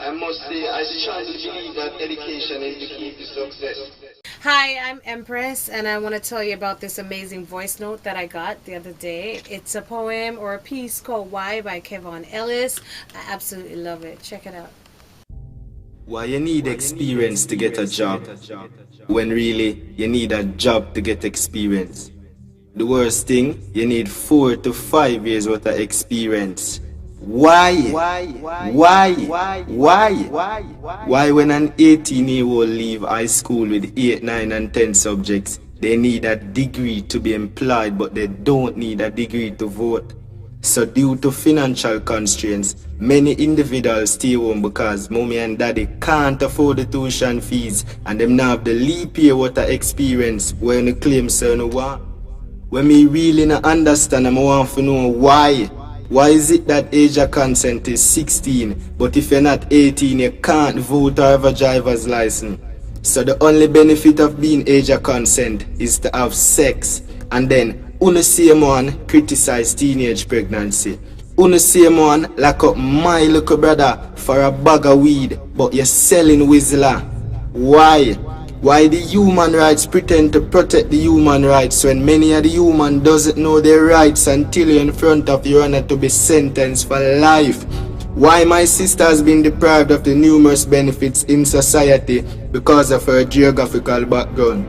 I must say, I strongly believe that education is the key to success. Hi, I'm Empress, and I want to tell you about this amazing voice note that I got the other day. It's a poem or a piece called Why by Kevon Ellis. I absolutely love it. Check it out. Why you need experience to get a job, when really you need a job to get experience? The worst thing, you need 4 to 5 years worth of experience. Why? Why when an 18-year-old leave high school with 8, 9 and 10 subjects, they need a degree to be employed, but they don't need a degree to vote? So due to financial constraints, many individuals stay home because mommy and daddy can't afford the tuition fees, and them now have the leap year what a experience when you claim certain what. When me really not understand, I want to know why. Why is it that age of consent is 16, but if you're not 18 you can't vote or have a driver's license? So the only benefit of being age of consent is to have sex, and then the same one criticize teenage pregnancy. The same one lock up my little brother for a bag of weed, but you're selling Whistler. Why? Why the human rights pretend to protect the human rights when many of the human doesn't know their rights until you're in front of your honor to be sentenced for life? Why my sister has been deprived of the numerous benefits in society because of her geographical background?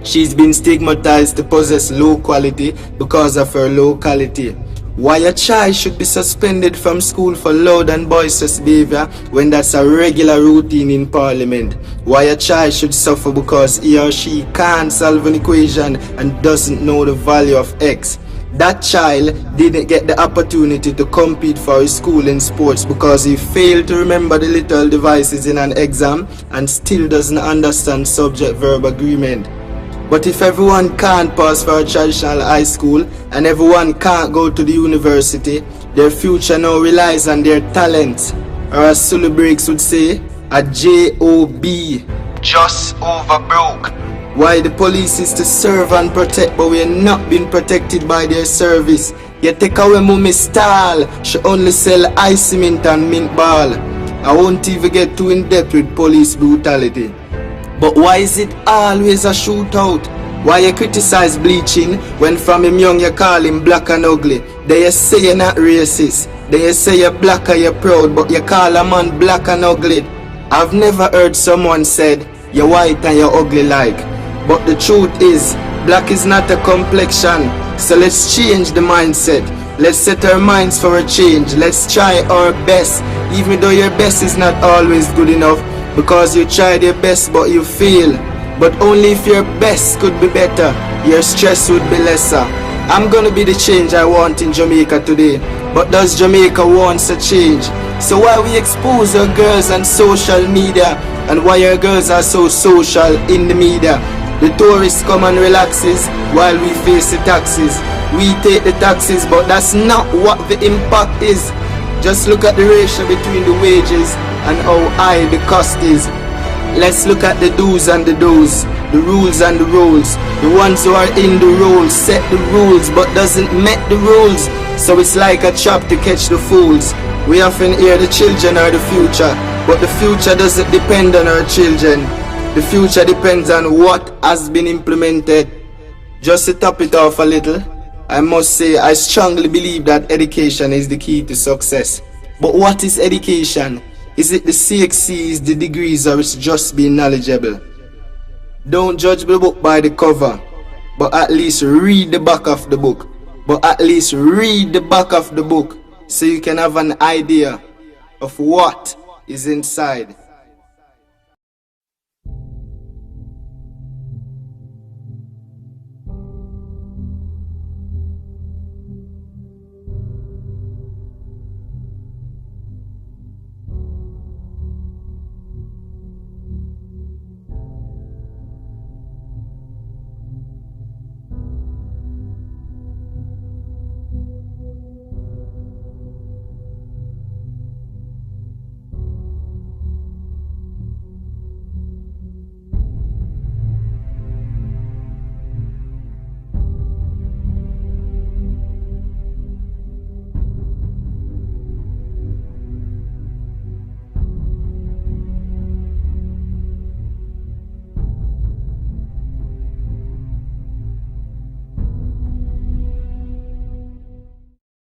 She's been stigmatized to possess low quality because of her locality. Why a child should be suspended from school for loud and boisterous behavior when that's a regular routine in parliament? Why a child should suffer because he or she can't solve an equation and doesn't know the value of x? That child didn't get the opportunity to compete for his school in sports because he failed to remember the little devices in an exam and still doesn't understand subject-verb agreement. But if everyone can't pass for a traditional high school and everyone can't go to the university, their future now relies on their talent. Or as Sulu Breaks would say, a J.O.B. Just over broke. Why the police is to serve and protect, but we are not being protected by their service. You take away mommy style, she only sell ice cement and mint ball. I won't even get too in depth with police brutality. But why is it always a shootout? Why you criticize bleaching when from him young you call him black and ugly? Then you say you're not racist. Then you say you're black and you're proud, but you call a man black and ugly. I've never heard someone said you're white and you're ugly like. But the truth is, black is not a complexion. So let's change the mindset. Let's set our minds for a change. Let's try our best, even though your best is not always good enough. Because you tried your best but you fail. But only if your best could be better, your stress would be lesser. I'm gonna be the change I want in Jamaica today. But does Jamaica want a change? So why we expose our girls on social media? And why our girls are so social in the media? The tourists come and relaxes while we face the taxes. We take the taxes, but that's not what the impact is. Just look at the ratio between the wages and how high the cost is. Let's look at the do's and the don'ts, the rules and the rules. The ones who are in the roles set the rules but doesn't make the rules. So it's like a trap to catch the fools. We often hear the children are the future, but the future doesn't depend on our children. The future depends on what has been implemented. Just to top it off a little, I must say I strongly believe that education is the key to success. But what is education? Is it the CXCs, the degrees, or it's just being knowledgeable? Don't judge the book by the cover, but at least read the back of the book. But at least read the back of the book so you can have an idea of what is inside.